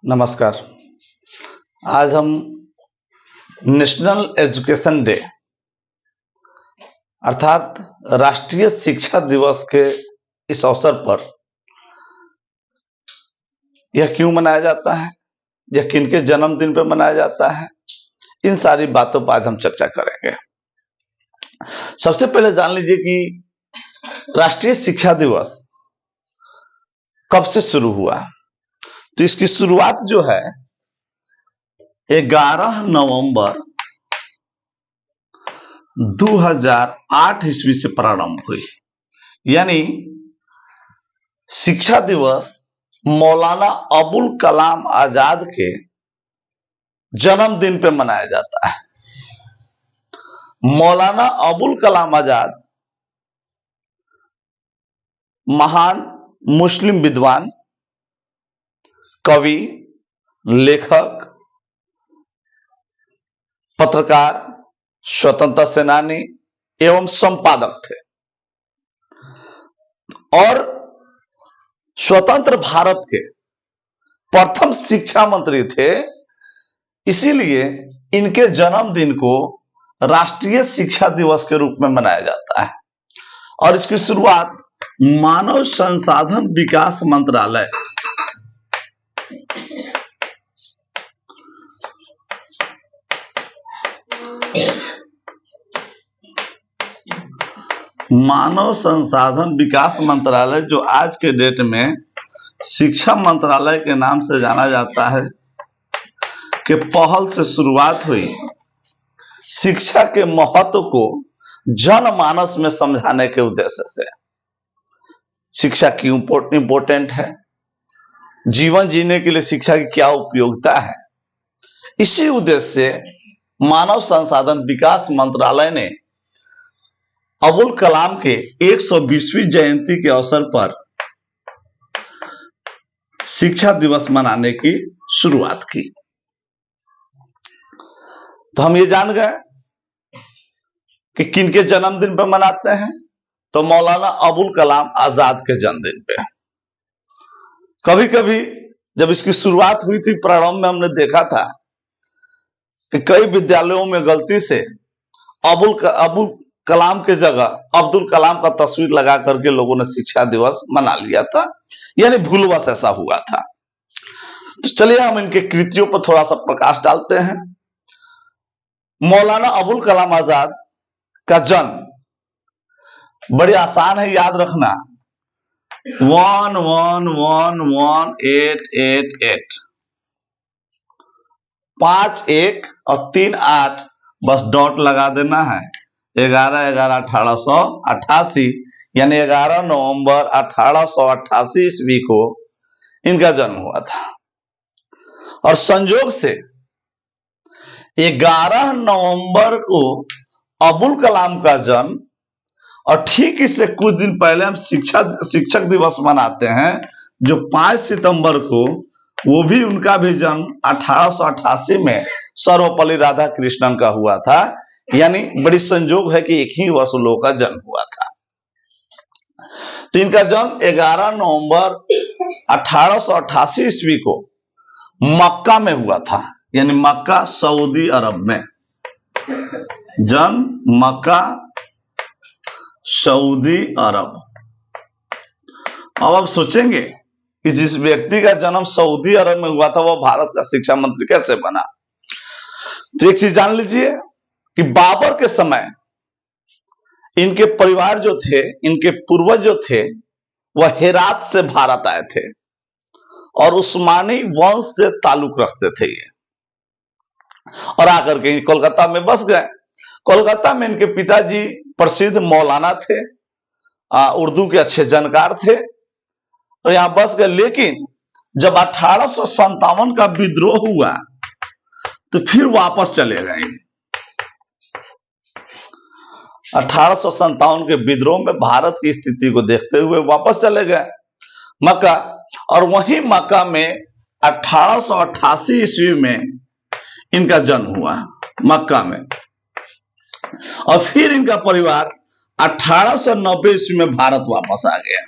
नमस्कार। आज हम नेशनल एजुकेशन डे अर्थात राष्ट्रीय शिक्षा दिवस के इस अवसर पर यह क्यों मनाया जाता है, यह किनके जन्मदिन पर मनाया जाता है, इन सारी बातों पर आज हम चर्चा करेंगे। सबसे पहले जान लीजिए कि राष्ट्रीय शिक्षा दिवस कब से शुरू हुआ। तो इसकी शुरुआत जो है 11 नवंबर 2008 ईस्वी से प्रारंभ हुई। यानी शिक्षा दिवस मौलाना अबुल कलाम आजाद के जन्मदिन पे मनाया जाता है। मौलाना अबुल कलाम आजाद महान मुस्लिम विद्वान, कवि, लेखक, पत्रकार, स्वतंत्रता सेनानी एवं संपादक थे और स्वतंत्र भारत के प्रथम शिक्षा मंत्री थे। इसीलिए इनके जन्मदिन को राष्ट्रीय शिक्षा दिवस के रूप में मनाया जाता है और इसकी शुरुआत मानव संसाधन विकास मंत्रालय मानव संसाधन विकास मंत्रालय, जो आज के डेट में शिक्षा मंत्रालय के नाम से जाना जाता है, के पहल से शुरुआत हुई। शिक्षा के महत्व को जनमानस में समझाने के उद्देश्य से, शिक्षा क्यों इंपॉर्टेंट है, जीवन जीने के लिए शिक्षा की क्या उपयोगिता है, इसी उद्देश्य से मानव संसाधन विकास मंत्रालय ने अबुल कलाम के 120वीं जयंती के अवसर पर शिक्षा दिवस मनाने की शुरुआत की। तो हम ये जान गए कि किनके जन्मदिन पर मनाते हैं। तो मौलाना अबुल कलाम आजाद के जन्मदिन पे। कभी कभी जब इसकी शुरुआत हुई थी, प्रारंभ में हमने देखा था कि कई विद्यालयों में गलती से अबुल कलाम के जगह अब्दुल कलाम का तस्वीर लगा करके लोगों ने शिक्षा दिवस मना लिया था, यानी भूलवश ऐसा हुआ था। तो चलिए हम इनके कृतियों पर थोड़ा सा प्रकाश डालते हैं। मौलाना अबुल कलाम आजाद का जन्म बड़ी आसान है, याद रखना, 111888 51 और 38, बस डॉट लगा देना है। 11/11/1888 यानी 11 नवंबर 1888 ईस्वी को इनका जन्म हुआ था। और संयोग से 11 नवंबर को अबुल कलाम का जन्म, और ठीक इससे कुछ दिन पहले हम शिक्षक दिवस मनाते हैं, जो 5 सितंबर को, वो भी उनका भी जन्म 1888 में सर्वपल्ली राधाकृष्णन का हुआ था। यानी बड़ी संयोग है कि एक ही वर्ष लोगों का जन्म हुआ था। तो इनका जन्म 11 नवंबर 1888 ईस्वी को मक्का में हुआ था, यानी मक्का सऊदी अरब में। जन्म मक्का सऊदी अरब। अब आप सोचेंगे कि जिस व्यक्ति का जन्म सऊदी अरब में हुआ था, वह भारत का शिक्षा मंत्री कैसे बना। तो एक चीज जान लीजिए कि बाबर के समय इनके परिवार जो थे, इनके पूर्वज जो थे, वह हेरात से भारत आए थे और उस्मानी वंश से ताल्लुक रखते थे ये, और आकर के कोलकाता में बस गए। कोलकाता में इनके पिताजी प्रसिद्ध मौलाना थे, उर्दू के अच्छे जानकार थे, और यहां बस गए। लेकिन जब 1857 का विद्रोह हुआ तो फिर वापस चले गए। 1857 के विद्रोह में भारत की स्थिति को देखते हुए वापस चले गए मक्का, और वहीं मक्का में 1888 ईस्वी में इनका जन्म हुआ मक्का में। और फिर इनका परिवार 1890 ईस्वी में भारत वापस आ गया।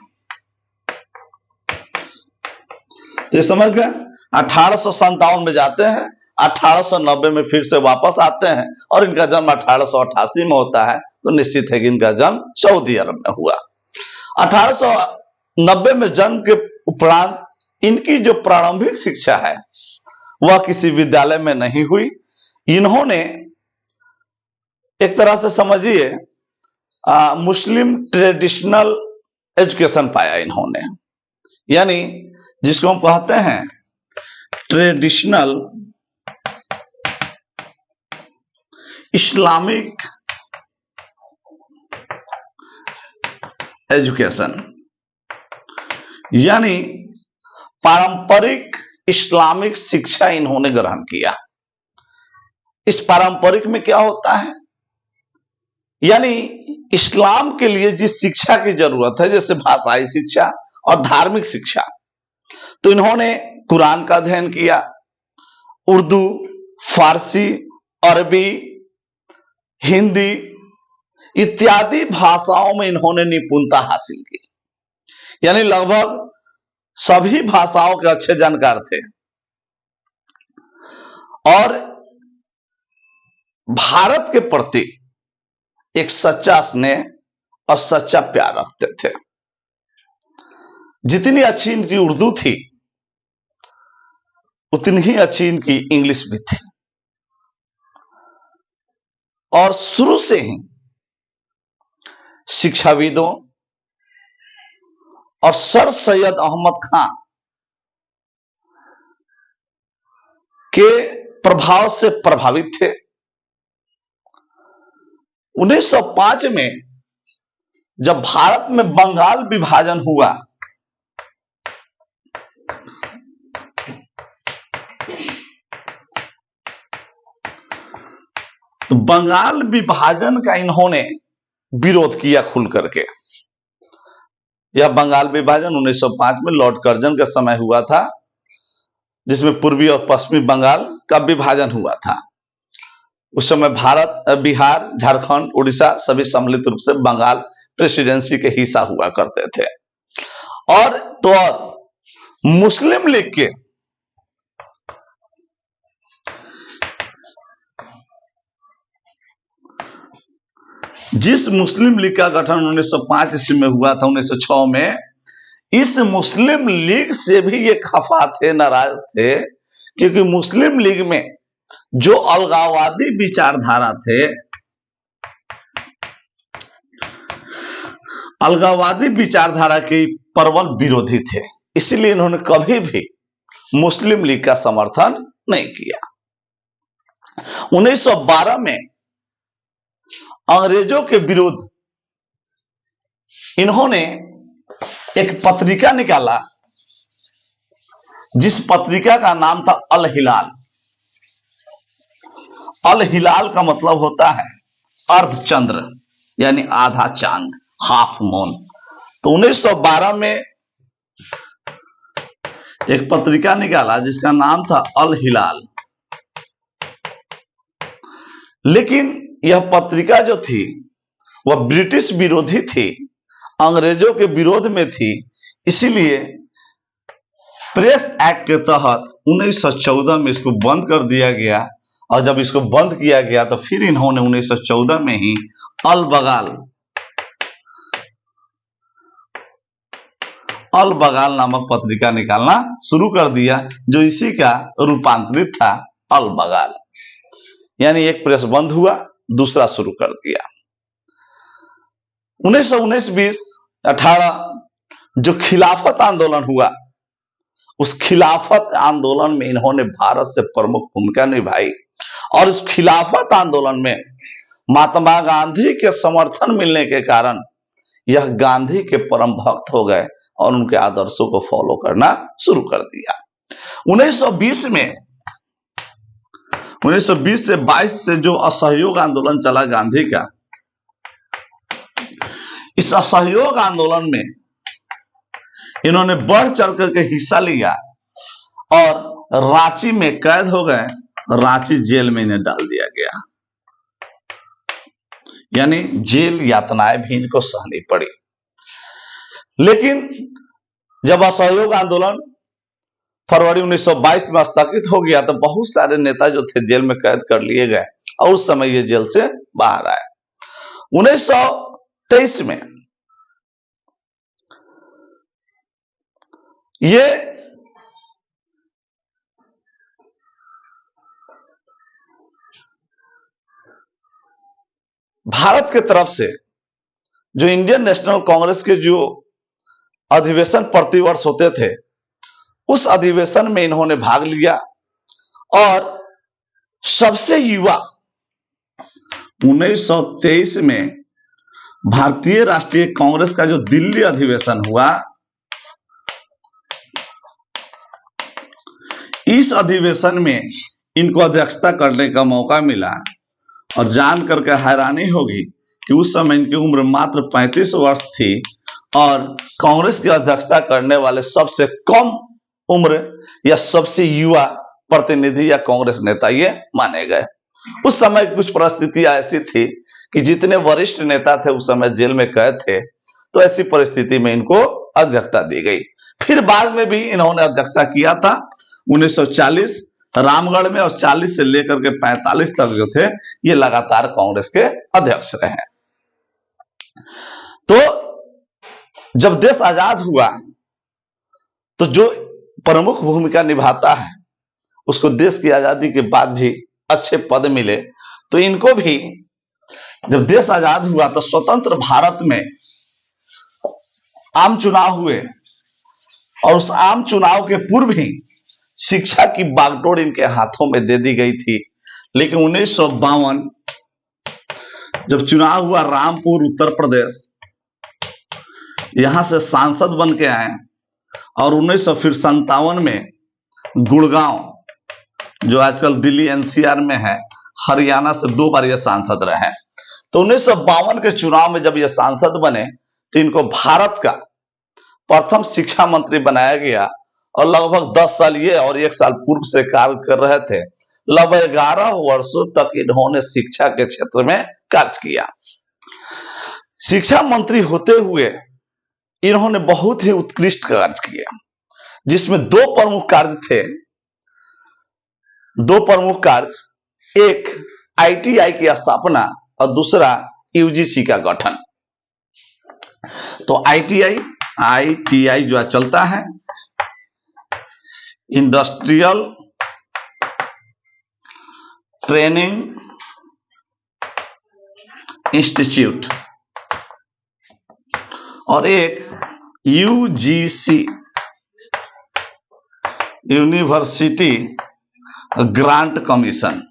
तो ये समझ गए 1857 में जाते हैं, 1890 में फिर से वापस आते हैं और इनका जन्म 1888 में होता है। तो निश्चित है कि इनका जन्म सऊदी अरब में हुआ। 1890 में जन्म के उपरांत इनकी जो प्रारंभिक शिक्षा है वह किसी विद्यालय में नहीं हुई। इन्होंने एक तरह से समझिए मुस्लिम ट्रेडिशनल एजुकेशन पाया इन्होंने, यानी जिसको हम कहते हैं ट्रेडिशनल इस्लामिक एजुकेशन, यानी पारंपरिक इस्लामिक शिक्षा इन्होंने ग्रहण किया। इस पारंपरिक में क्या होता है, यानी इस्लाम के लिए जिस शिक्षा की जरूरत है, जैसे भाषाई शिक्षा और धार्मिक शिक्षा, तो इन्होंने कुरान का अध्ययन किया, उर्दू, फारसी, अरबी, हिंदी इत्यादि भाषाओं में इन्होंने निपुणता हासिल की, यानी लगभग सभी भाषाओं के अच्छे जानकार थे और भारत के प्रति एक सच्चा स्नेह और सच्चा प्यार रखते थे। जितनी अच्छी इनकी उर्दू थी उतनी ही अच्छी इनकी इंग्लिश भी थी और शुरू से ही शिक्षाविदों और सर सैयद अहमद खान के प्रभाव से प्रभावित थे। 1905 में जब भारत में बंगाल विभाजन हुआ तो बंगाल विभाजन का इन्होंने विरोध किया खुल करके। यह बंगाल विभाजन 1905 में लॉर्ड कर्जन के समय हुआ था, जिसमें पूर्वी और पश्चिमी बंगाल का विभाजन हुआ था। उस समय भारत, बिहार, झारखंड, उड़ीसा सभी सम्मिलित रूप से बंगाल प्रेसिडेंसी के हिस्सा हुआ करते थे। और तो मुस्लिम लीग के जिस मुस्लिम लीग का गठन 1905 ईस्वी में हुआ था, 1906 में, इस मुस्लिम लीग से भी ये खफा थे, नाराज थे, क्योंकि मुस्लिम लीग में जो अलगाववादी विचारधारा थे, अलगाववादी विचारधारा के प्रबल विरोधी थे, इसलिए इन्होंने कभी भी मुस्लिम लीग का समर्थन नहीं किया। 1912 में अंग्रेजों के विरुद्ध इन्होंने एक पत्रिका निकाला, जिस पत्रिका का नाम था अल हिलाल। अल हिलाल का मतलब होता है अर्धचंद्र, यानी आधा चांद, हाफ मून। तो 1912 में एक पत्रिका निकाला जिसका नाम था अल हिलाल, लेकिन यह पत्रिका जो थी वह ब्रिटिश विरोधी थी, अंग्रेजों के विरोध में थी, इसीलिए प्रेस एक्ट के तहत 1914 में इसको बंद कर दिया गया। और जब इसको बंद किया गया तो फिर इन्होंने 1914 में ही अल बगाल नामक पत्रिका निकालना शुरू कर दिया, जो इसी का रूपांतरित था अल बगाल। यानी एक प्रेस बंद हुआ, दूसरा शुरू कर दिया। 1919-20, 18 जो खिलाफत आंदोलन हुआ, उस खिलाफत आंदोलन में इन्होंने भारत से प्रमुख भूमिका निभाई और उस खिलाफत आंदोलन में महात्मा गांधी के समर्थन मिलने के कारण यह गांधी के परम भक्त हो गए और उनके आदर्शों को फॉलो करना शुरू कर दिया। 1920 से 22 से जो असहयोग आंदोलन चला गांधी का, इस असहयोग आंदोलन में इन्होंने बढ़ चढ़ करके हिस्सा लिया और रांची में कैद हो गए। रांची जेल में इन्हें डाल दिया गया, यानी जेल यातनाएं भी इनको सहनी पड़ी। लेकिन जब असहयोग आंदोलन फरवरी 1922 में स्थगित हो गया, तो बहुत सारे नेता जो थे जेल में कैद कर लिए गए और उस समय ये जेल से बाहर आए। 1923 में ये भारत की तरफ से जो इंडियन नेशनल कांग्रेस के जो अधिवेशन प्रतिवर्ष होते थे, उस अधिवेशन में इन्होंने भाग लिया और सबसे युवा 1923 में भारतीय राष्ट्रीय कांग्रेस का जो दिल्ली अधिवेशन हुआ, इस अधिवेशन में इनको अध्यक्षता करने का मौका मिला और जान करके हैरानी होगी कि उस समय इनकी उम्र मात्र 35 वर्ष थी और कांग्रेस की अध्यक्षता करने वाले सबसे कम उम्र या सबसे युवा प्रतिनिधि या कांग्रेस नेता ये माने गए। उस समय कुछ परिस्थितियां ऐसी थी कि जितने वरिष्ठ नेता थे उस समय जेल में कैद थे, तो ऐसी परिस्थिति में इनको अध्यक्षता दी गई। फिर बाद में भी इन्होंने अध्यक्षता किया था 1940 रामगढ़ में, और 40 से लेकर के 45 तक जो थे ये लगातार कांग्रेस के अध्यक्ष रहे। तो जब देश आजाद हुआ तो जो प्रमुख भूमिका निभाता है उसको देश की आजादी के बाद भी अच्छे पद मिले, तो इनको भी जब देश आजाद हुआ तो स्वतंत्र भारत में आम चुनाव हुए और उस आम चुनाव के पूर्व ही शिक्षा की बागडोर इनके हाथों में दे दी गई थी। लेकिन 1952 जब चुनाव हुआ रामपुर उत्तर प्रदेश, यहां से सांसद बन के आए और 1957 में गुड़गांव जो आजकल दिल्ली एनसीआर में है, हरियाणा से 2 बार ये सांसद रहे। तो 1952 के चुनाव में जब ये सांसद बने तो इनको भारत का प्रथम शिक्षा मंत्री बनाया गया और लगभग 10 साल ये और 1 साल पूर्व से कार्य कर रहे थे। लगभग 11 वर्षों तक इन्होंने शिक्षा के क्षेत्र में कार्य किया। शिक्षा मंत्री होते हुए इन्होंने बहुत ही उत्कृष्ट कार्य किया, जिसमें 2 प्रमुख कार्य थे। 2 प्रमुख कार्य, एक आईटीआई की स्थापना और दूसरा यूजीसी का गठन। तो आईटीआई जो चलता है, इंडस्ट्रियल ट्रेनिंग इंस्टीट्यूट, और एक यूजीसी यूनिवर्सिटी ग्रांट कमीशन,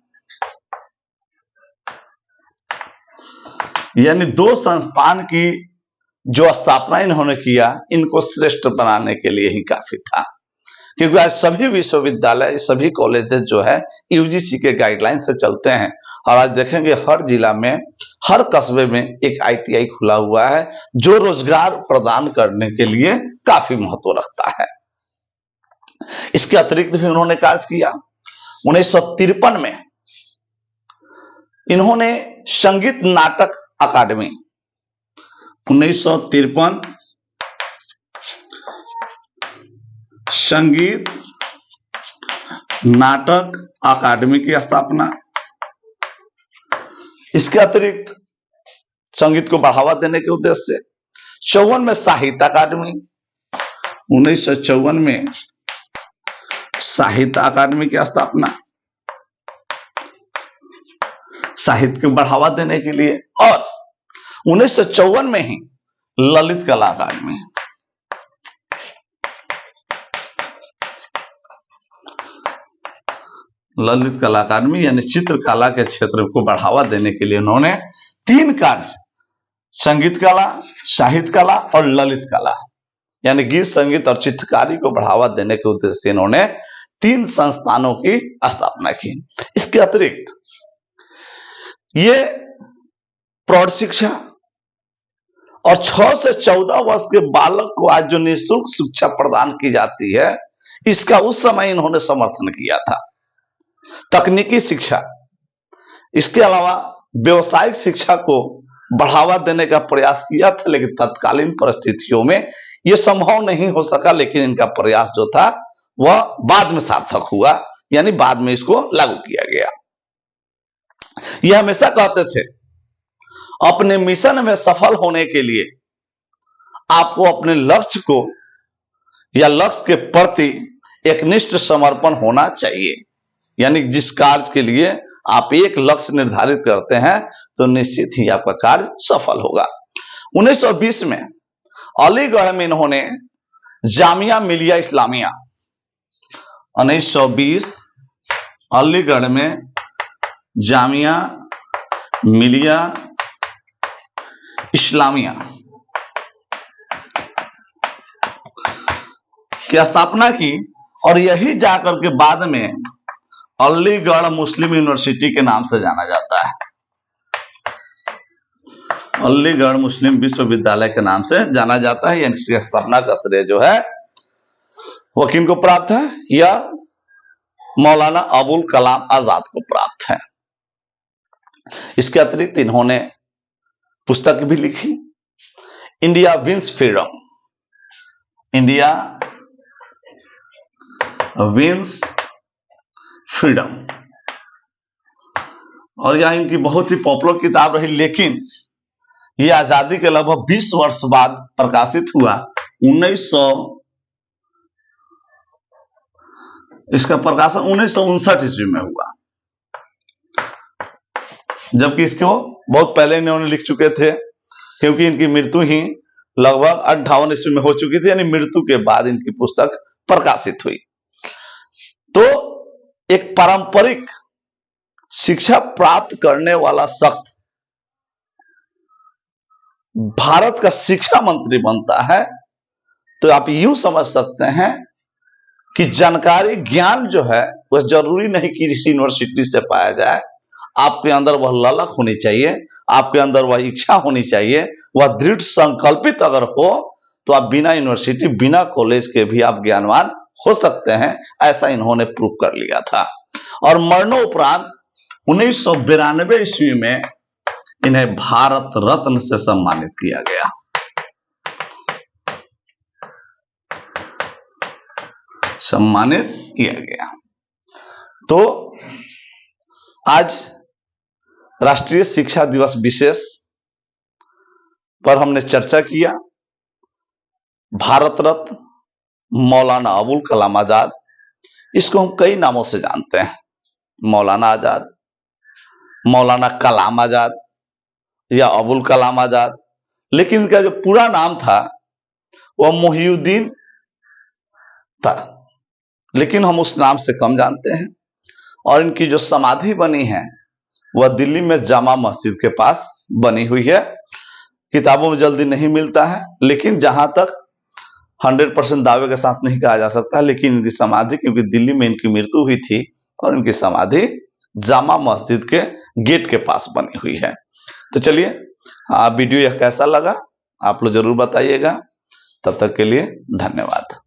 यानी 2 संस्थान की जो स्थापना इन्होंने किया, इनको श्रेष्ठ बनाने के लिए ही काफी था। क्योंकि आज सभी विश्वविद्यालय, सभी कॉलेजेस जो है यूजीसी के गाइडलाइन से चलते हैं और आज देखेंगे हर जिला में, हर कस्बे में एक आईटीआई खुला हुआ है जो रोजगार प्रदान करने के लिए काफी महत्व रखता है। इसके अतिरिक्त भी उन्होंने कार्य किया। 1953 में इन्होंने संगीत नाटक अकादमी, 1953 संगीत नाटक अकादमी की स्थापना। इसके अतिरिक्त संगीत को बढ़ावा देने के उद्देश्य से 54 में साहित्य अकादमी, 1954 में साहित्य अकादमी की स्थापना, साहित्य को बढ़ावा देने के लिए, और 1954 में ही ललित कला अकादमी। ललित कला अकादमी यानी चित्रकला के क्षेत्र को बढ़ावा देने के लिए उन्होंने 3 कार्य, संगीत कला, साहित्य कला और ललित कला, यानी गीत संगीत और चित्रकारी को बढ़ावा देने के उद्देश्य से इन्होंने 3 संस्थानों की स्थापना की। इसके अतिरिक्त ये प्रौढ़ शिक्षा और 6 से 14 वर्ष के बालक को आज जो निःशुल्क शिक्षा प्रदान की जाती है, इसका उस समय इन्होंने समर्थन किया था। तकनीकी शिक्षा, इसके अलावा व्यवसायिक शिक्षा को बढ़ावा देने का प्रयास किया था, लेकिन तत्कालीन परिस्थितियों में यह संभव नहीं हो सका। लेकिन इनका प्रयास जो था वह बाद में सार्थक हुआ, यानी बाद में इसको लागू किया गया। यह हमेशा कहते थे अपने मिशन में सफल होने के लिए आपको अपने लक्ष्य को या लक्ष्य के प्रति एकनिष्ठ समर्पण होना चाहिए। यानी जिस कार्य के लिए आप एक लक्ष्य निर्धारित करते हैं तो निश्चित ही आपका कार्य सफल होगा। 1920 में अलीगढ़ में इन्होंने जामिया मिलिया इस्लामिया, 1920 अलीगढ़ में जामिया मिलिया इस्लामिया की स्थापना की और यही जाकर के बाद में अलीगढ़ मुस्लिम यूनिवर्सिटी के नाम से जाना जाता है। अलीगढ़ मुस्लिम विश्वविद्यालय के नाम से जाना जाता है। इसकी स्थापना का श्रेय जो है वो किनको प्राप्त है? यह मौलाना अबुल कलाम आजाद को प्राप्त है। इसके अतिरिक्त इन्होंने पुस्तक भी लिखी, India wins freedom, India wins freedom, और यह इनकी बहुत ही पॉपुलर किताब रही। लेकिन यह आजादी के लगभग 20 वर्ष बाद प्रकाशित हुआ। 1900 इसका प्रकाशन 1959 ईस्वी में हुआ, जबकि इसको बहुत पहले इन्होंने लिख चुके थे, क्योंकि इनकी मृत्यु ही लगभग 58 ईस्वी में हो चुकी थी, यानी मृत्यु के बाद इनकी पुस्तक प्रकाशित हुई। तो एक पारंपरिक शिक्षा प्राप्त करने वाला शख्स भारत का शिक्षा मंत्री बनता है, तो आप यूं समझ सकते हैं कि जानकारी, ज्ञान जो है वह जरूरी नहीं कि इस यूनिवर्सिटी से पाया जाए। आपके अंदर वह ललक होनी चाहिए, आपके अंदर वह इच्छा होनी चाहिए, वह दृढ़ संकल्पित अगर हो तो आप बिना यूनिवर्सिटी, बिना कॉलेज के भी आप ज्ञानवान हो सकते हैं। ऐसा इन्होंने प्रूव कर लिया था। और मरणोपरांत 1992 ईस्वी में इन्हें भारत रत्न से सम्मानित किया गया। सम्मानित किया गया। तो आज राष्ट्रीय शिक्षा दिवस विशेष पर हमने चर्चा किया। भारत रत्न मौलाना अबुल कलाम आजाद, इसको हम कई नामों से जानते हैं, मौलाना आजाद, मौलाना कलाम आजाद या अबुल कलाम आजाद, लेकिन इनका जो पूरा नाम था वह मोहिउद्दीन था, लेकिन हम उस नाम से कम जानते हैं। और इनकी जो समाधि बनी है वह दिल्ली में जामा मस्जिद के पास बनी हुई है। किताबों में जल्दी नहीं मिलता है, लेकिन जहां तक 100% दावे के साथ नहीं कहा जा सकता, लेकिन इनकी समाधि, क्योंकि दिल्ली में इनकी मृत्यु हुई थी और इनकी समाधि जामा मस्जिद के गेट के पास बनी हुई है। तो चलिए, वीडियो यह कैसा लगा आप लोग जरूर बताइएगा। तब तक के लिए धन्यवाद।